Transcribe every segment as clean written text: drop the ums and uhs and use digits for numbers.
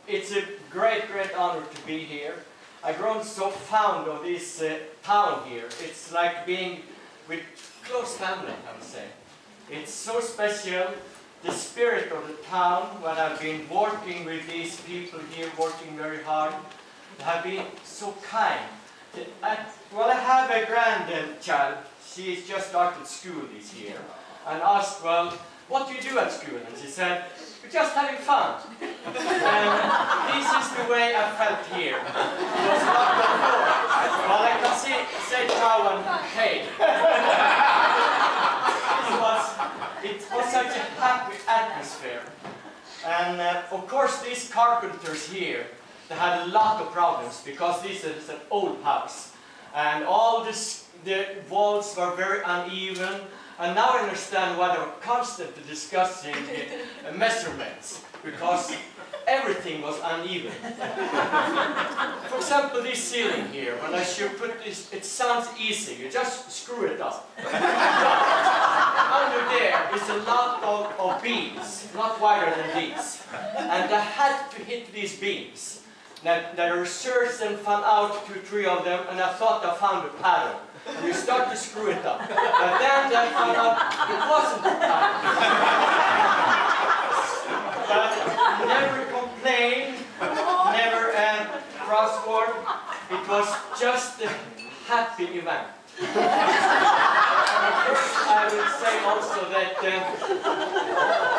it's a great, great honor to be here. I've grown so fond of this town here. It's like being with close family, I would say. It's so special, the spirit of the town, when I've been working with these people here, working very hard. They have been so kind. Well, I have a grandchild. She's just started school this year. And asked, well, what do you do at school? And she said, we're just having fun. And this is the way I felt here. It was not before. Well, I can say now and hey. It was such a happy atmosphere. And of course, these carpenters here, they had a lot of problems because this is an old house. And all the walls were very uneven. And now I understand why they were constantly discussing the measurements, because everything was uneven. For example, this ceiling here, when I should put this, it sounds easy, you just screw it up. Under there is a lot of beams, not wider than these. And I had to hit these beams. Now, the research then found out 2 or 3 of them, and I thought I found a pattern. And you start to screw it up. But then I found out it wasn't the pattern. But never complained, never crossword. It was just a happy event. I would say also that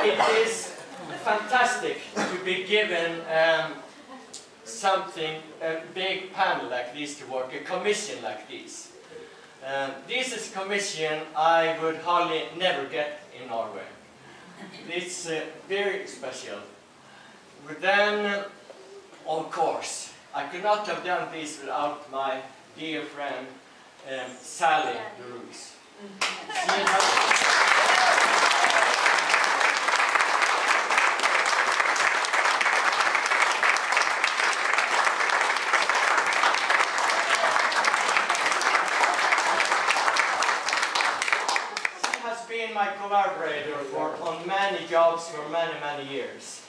it is fantastic to be given something, a big panel like this to work, a commission like this. This is a commission I would hardly never get in Norway. It's very special. But then, of course, I could not have done this without my dear friend Sally Ruiz. My collaborator on many jobs for many, many years.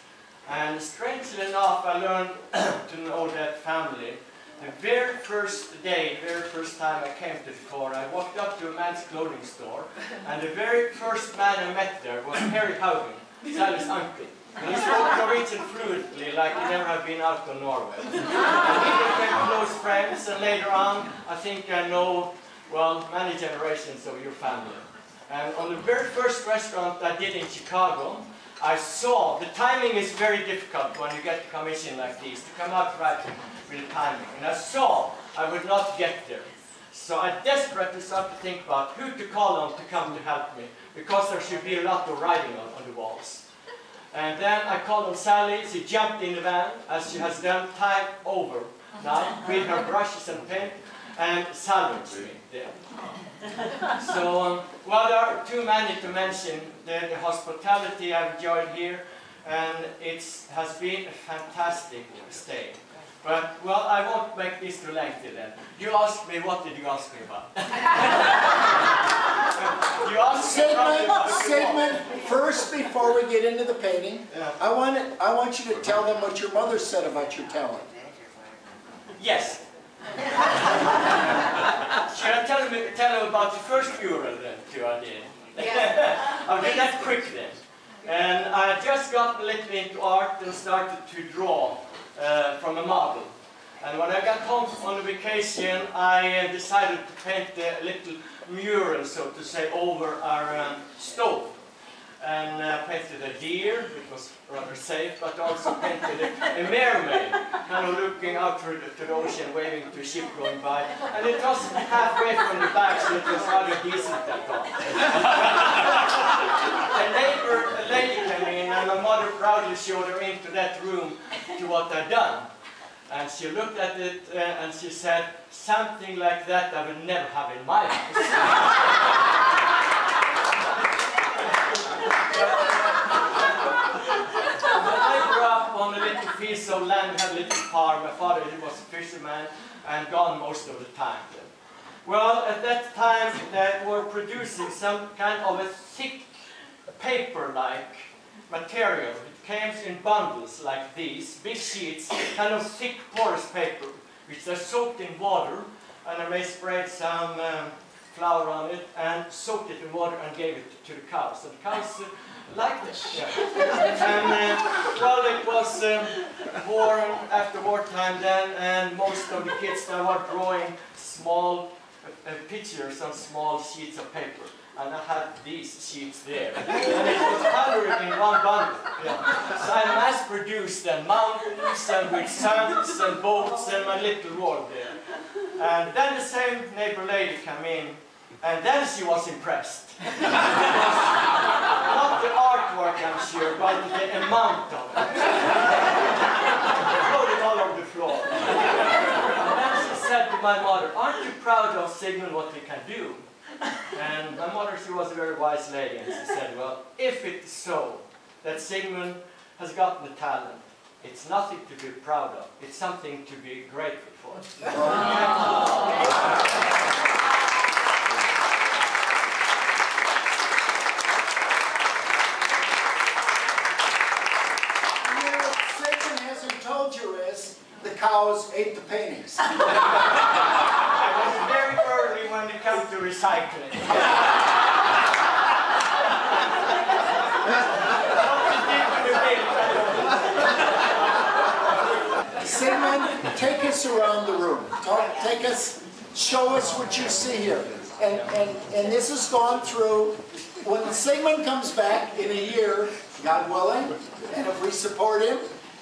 And strangely enough, I learned to know that family. The very first day, the very first time I came to the car, I walked up to a man's clothing store, and the very first man I met there was Harry Haugen, Sally's uncle. And he spoke Norwegian fluently, like he never had been out of Norway. And we became close friends, and later on, I think I know, well, many generations of your family. And on the very first restaurant I did in Chicago, I saw, the timing is very difficult when you get a commission like this, to come out right with the timing. And I saw I would not get there. So I desperately started to think about who to call on to come to help me, because there should be a lot of writing on the walls. And then I called on Sally. She jumped in the van, as she has done time over now, with her brushes and paint, and salvaged me there. So, well, there are too many to mention. The hospitality I've enjoyed here, and it has been a fantastic stay. But, well, I won't make this too lengthy then. You asked me, what did you ask me about? You asked me Sigmund, first, before we get into the painting, yeah. I want you to tell them what your mother said about your talent. Yes. Should I tell them about the first mural then, too, I did? Yeah. I'll do that quick then. And I just got a little into art and started to draw from a model. And when I got home on the vacation, I decided to paint a little mural, so to say, over our stove. And painted a deer, which was rather safe, but also painted a mermaid, kind of looking out to the ocean, waving to a ship going by. And it was halfway from the back, so it was rather decent that time. A lady came in, and my mother proudly showed her into that room to what I'd done. And she looked at it and she said, something like that I would never have in my house. I grew up on a little piece of land, we had a little farm. My father was a fisherman and gone most of the time. Well, at that time they were producing some kind of a thick paper-like material. It came in bundles like these, big sheets, kind of thick porous paper, which are soaked in water, and I may sprayed some flour on it and soaked it in water and gave it to the cows. And the cows liked it. Yeah. And well, it was war after wartime then, and most of the kids that were drawing small pictures on small sheets of paper. And I had these sheets there. And it was colored in one bundle. Yeah. So I mass-produced mountains and with suns and boats and my little world there. And then the same neighbor lady came in, and then she was impressed. Not the artwork, I'm sure, but the amount of it. It all over the floor. And then she said to my mother, "Aren't you proud of Sigmund, what he can do?" And my mother, she was a very wise lady, and she said, "Well, if it's so that Sigmund has gotten the talent, it's nothing to be proud of. It's something to be grateful for." What Sigmund hasn't told you is the cows ate the paintings. It was very early when it comes to recycling. Sigmund, take us around the room. Show us what you see here. And this has gone through. When Sigmund comes back in a year, God willing, and if we support him,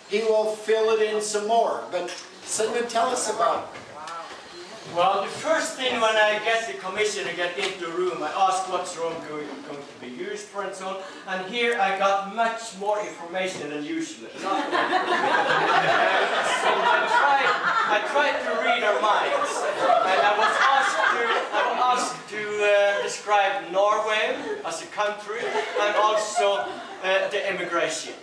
he will fill it in some more. But Sigmund, tell us about it. Well, the first thing when I get the commission to get into the room, I ask what's room going to be used for and so on. And here I got much more information than usual. So I tried to read our minds. And I was asked to describe Norway as a country and also the immigration.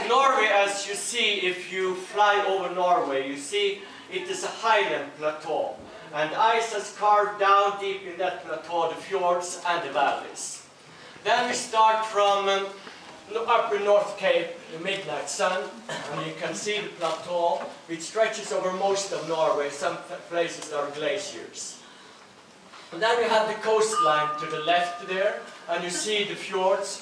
Norway, as you see, if you fly over Norway, you see it is a highland plateau. And ice has carved down deep in that plateau the fjords and the valleys. Then we start from upper North Cape, the midnight sun, and you can see the plateau, which stretches over most of Norway. Some places are glaciers. And then we have the coastline to the left there, and you see the fjords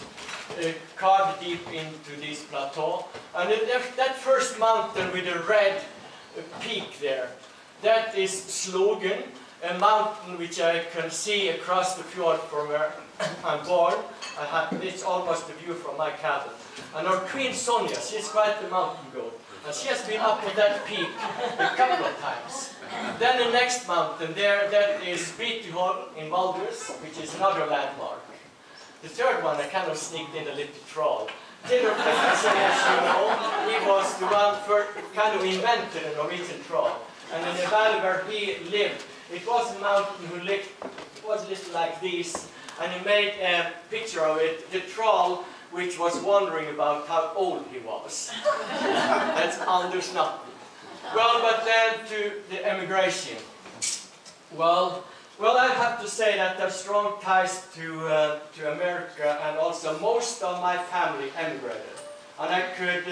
carved deep into this plateau. And that first mountain with the red peak there, that is Slogen, a mountain which I can see across the fjord from where I'm born. It's almost a view from my cabin. And our Queen Sonja, she's quite the mountain goat. And she has been up on that peak a couple of times. Then the next mountain there, that is Spritehol in Valdres, which is another landmark. The third one, I kind of sneaked in a little troll. Theodor Christensen, as you know, he was the one who kind of invented a Norwegian troll. And in the valley where he lived, it was a mountain who lived, it was a little like this, and he made a picture of it, the troll, which was wondering about how old he was. That's Anders Natten. Well, but then to the emigration. Well, I have to say that there are strong ties to America, and also most of my family emigrated. And I could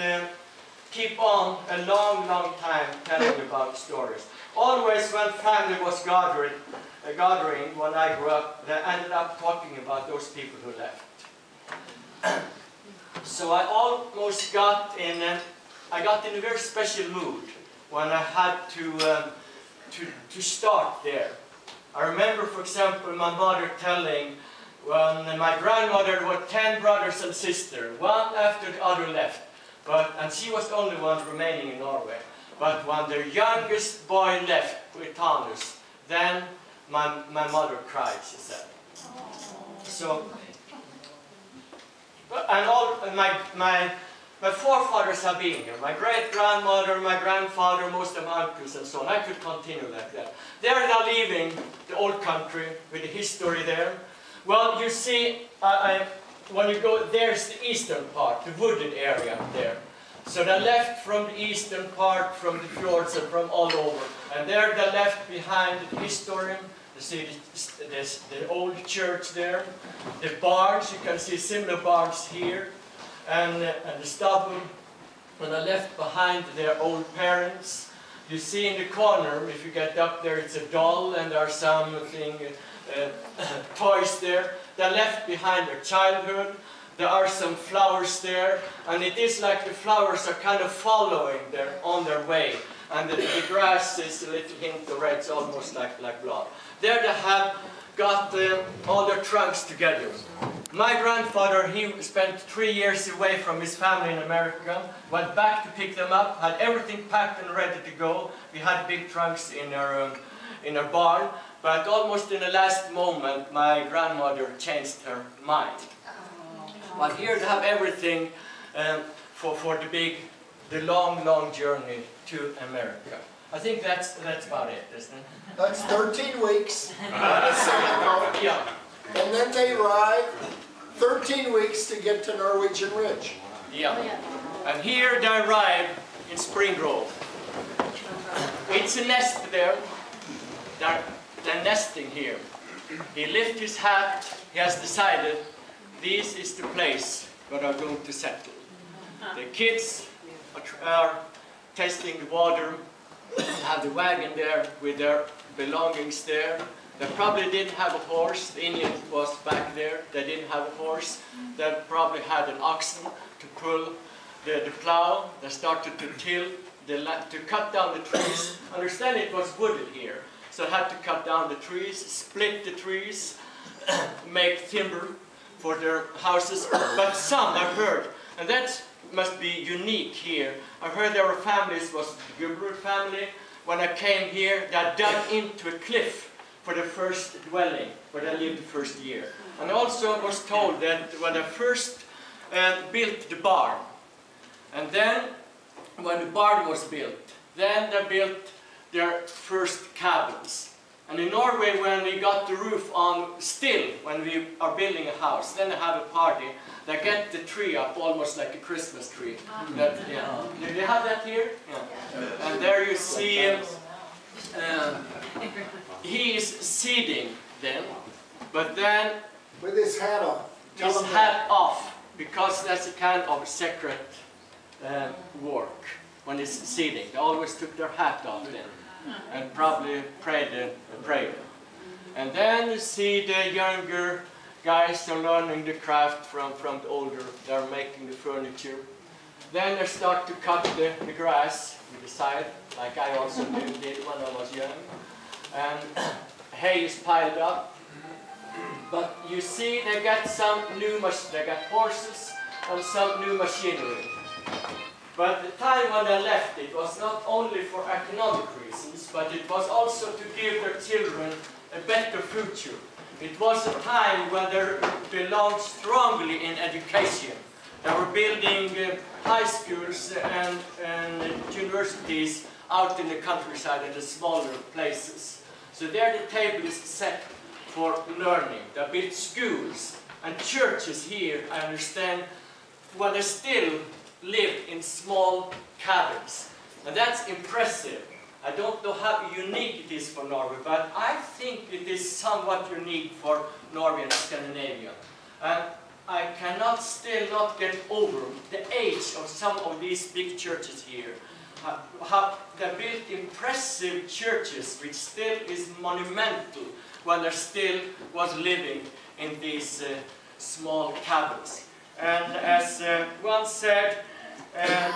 keep on a long, long time telling about stories. Always when family was gathering when I grew up, they ended up talking about those people who left. So I almost got in a very special mood when I had to start there. I remember, for example, my mother telling when my grandmother were 10 brothers and sisters, one after the other left. And she was the only one remaining in Norway. But when their youngest boy left, Britannius, then my mother cried, she said. So, and all my forefathers have been here. My great-grandmother, my grandfather, most of my uncles and so on. I could continue like that. They are now leaving the old country with the history there. Well, you see, when you go, there's the eastern part, the wooded area there. So they left from the eastern part, from the fjords and from all over. And there they left behind the history. You see the old church there. The barns, you can see similar barns here. and the stubble. And I left behind their old parents. You see in the corner, if you get up there, it's a doll, and there are something, toys there. They left behind their childhood. There are some flowers there, and it is like the flowers are kind of following on their way. And the grass is a little hint of red, it's almost like blood. There they have got all their trunks together. My grandfather, he spent 3 years away from his family in America, went back to pick them up, had everything packed and ready to go. We had big trunks in our barn, but almost in the last moment, my grandmother changed her mind. But here they have everything for the long journey to America. I think that's about it, isn't it? That's 13 weeks. Yeah. And then they ride 13 weeks to get to Norwegian Ridge. Yeah. And here they arrive in Spring Grove. It's a nest there. They're nesting here. He lifts his hat. He has decided this is the place where they're going to settle. The kids are testing the water, have the wagon there with their belongings there. They probably didn't have a horse. The Indian was back there. They didn't have a horse. They probably had an oxen to pull the plow. They started to till, to cut down the trees. Understand it was wooded here. So they had to cut down the trees, split the trees, make timber for their houses. But some I've heard, and that must be unique here. I heard there were families, was the Gubber family. When I came here, they dug into a cliff for the first dwelling, where they lived the first year. And I also was told that when they first built the barn, and then when the barn was built, then they built their first cabins. And in Norway, when we got the roof on still, when we are building a house, then they have a party. They get the tree up almost like a Christmas tree. That, yeah. Do you have that here? Yeah. And there you see he is seeding them, but then with his hat off. His hat off, because that's a kind of sacred work when he's seeding. They always took their hat off then, and probably prayed a prayer. And then you see the younger guys are learning the craft from the older. They're making the furniture. Then they start to cut the grass with the scythe, like I also did when I was young. And hay is piled up. But you see they got some new they got horses and some new machinery. But the time when they left, it was not only for economic reasons, but it was also to give their children a better future. It was a time when they belonged strongly in education. They were building high schools and universities out in the countryside in the smaller places. So there the table is set for learning. They built schools and churches here, I understand, when they still lived in small cabins. And that's impressive. I don't know how unique it is for Norway, but I think it is somewhat unique for Norway and Scandinavia. And I cannot still not get over the age of some of these big churches here. How they built impressive churches which still is monumental when they still was living in these small cabins. And as one said,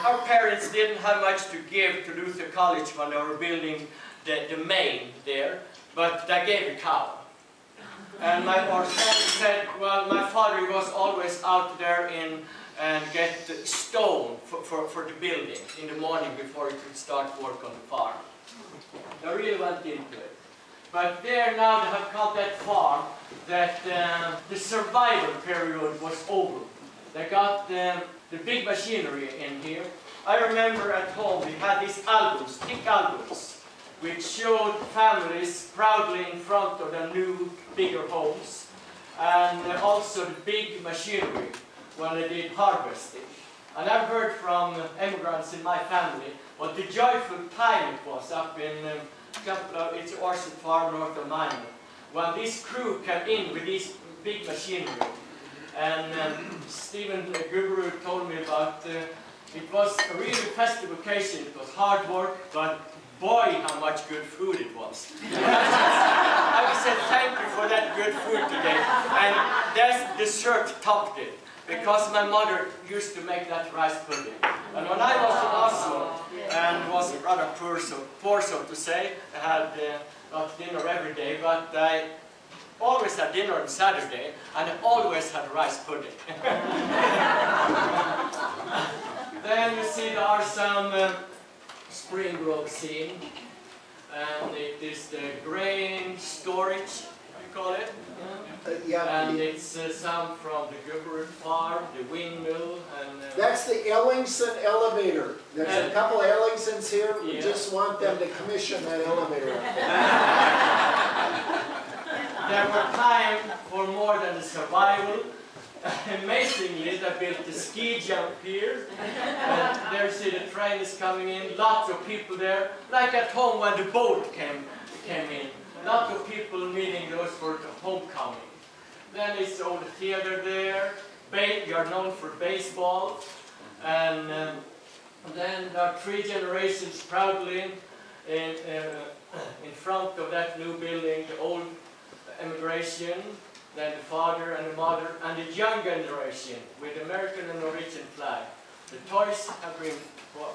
our parents didn't have much to give to Luther College when they were building the main there, but they gave a cow. And my father said, well, my father was always out there and get stone for the building in the morning before he could start work on the farm. They really went into it. But there now they have come that far that the survival period was over. They got the big machinery in here. I remember at home we had these albums, thick albums, which showed families proudly in front of their new, bigger homes, and also the big machinery when they did harvesting. And I've heard from immigrants in my family what the joyful time it was up in it's Aarseth farm north of Malmö, when this crew came in with these big machinery. And Stephen Gubru told me about it was a really festive occasion. It was hard work, but boy, how much good food it was. I would say thank you for that good food today. And that dessert topped it, because my mother used to make that rice pudding. And when I was in Oslo, and was rather poor, so to say, I had not dinner every day, but I always had dinner on Saturday, and I always had rice pudding. Then you see there are some Spring Grove scene, and it is the grain storage, you call it. And it's some from the Gubru farm, the windmill, and that's the Ellingson elevator. There's a couple of Ellingsons here. We just want them to commission that elevator. There were time for more than the survival. Amazingly, they built a ski jump here. And there you see the train is coming in. Lots of people there, like at home when the boat came in. Lots of people meeting those for the homecoming. Then it's the old theater there. We are known for baseball. And then there are 3 generations proudly in front of that new building, the old immigration, then the father and the mother, and the young generation with the American and Norwegian flag. The toys have been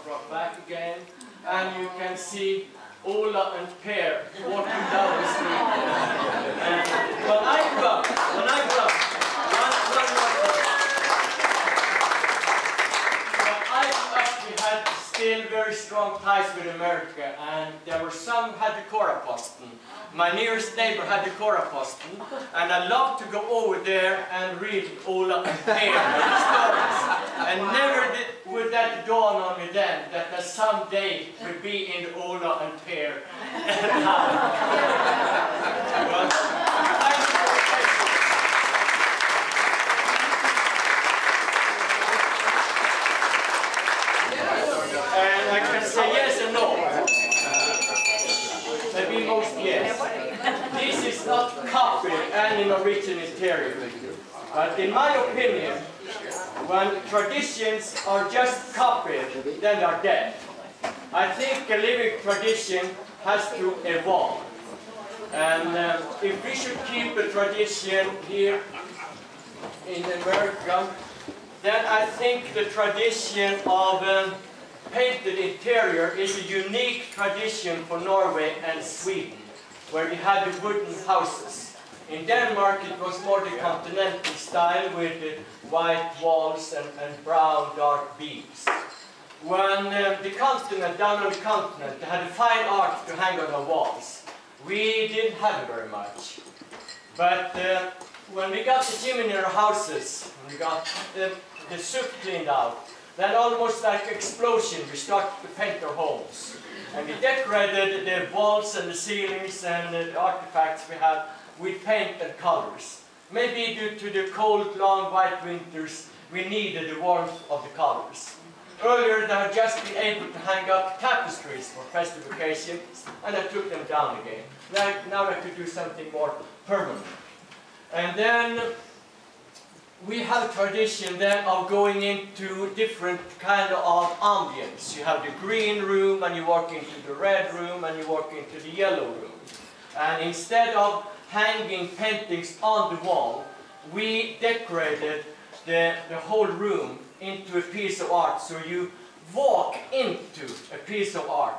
brought back again, and you can see Ola and Per walking down the street. And when I grew up, we had still very strong ties with America, and there were some had the Koraposten. My nearest neighbor had the Koraposten, and I loved to go over there and read Ola and Per stories. And never would that dawn on me then that I someday would be in the Ola and Per. And I can say yes and no. Maybe most yes. This is not copied and in Norwegian interior. But in my opinion, when traditions are just copied, then they are dead. I think a living tradition has to evolve. And if we should keep a tradition here in America, then I think the tradition of painted interior is a unique tradition for Norway and Sweden, where you had the wooden houses. In Denmark it was more the continental style with the white walls and brown dark beams. When the continent, down on the continent, they had a fine art to hang on the walls. We didn't have it very much. But when we got the chimney in our houses, when we got the soot cleaned out, then almost like an explosion, we started to paint our homes. And we decorated the walls and the ceilings and the artifacts we had with paint and colors. Maybe due to the cold, long, white winters, we needed the warmth of the colors. Earlier, they had just been able to hang up tapestries for festive occasions, and I took them down again. Now I could do something more permanent. And then we have a tradition then of going into different kind of ambience. You have the green room, and you walk into the red room, and you walk into the yellow room. And instead of hanging paintings on the wall, we decorated the whole room into a piece of art. So you walk into a piece of art.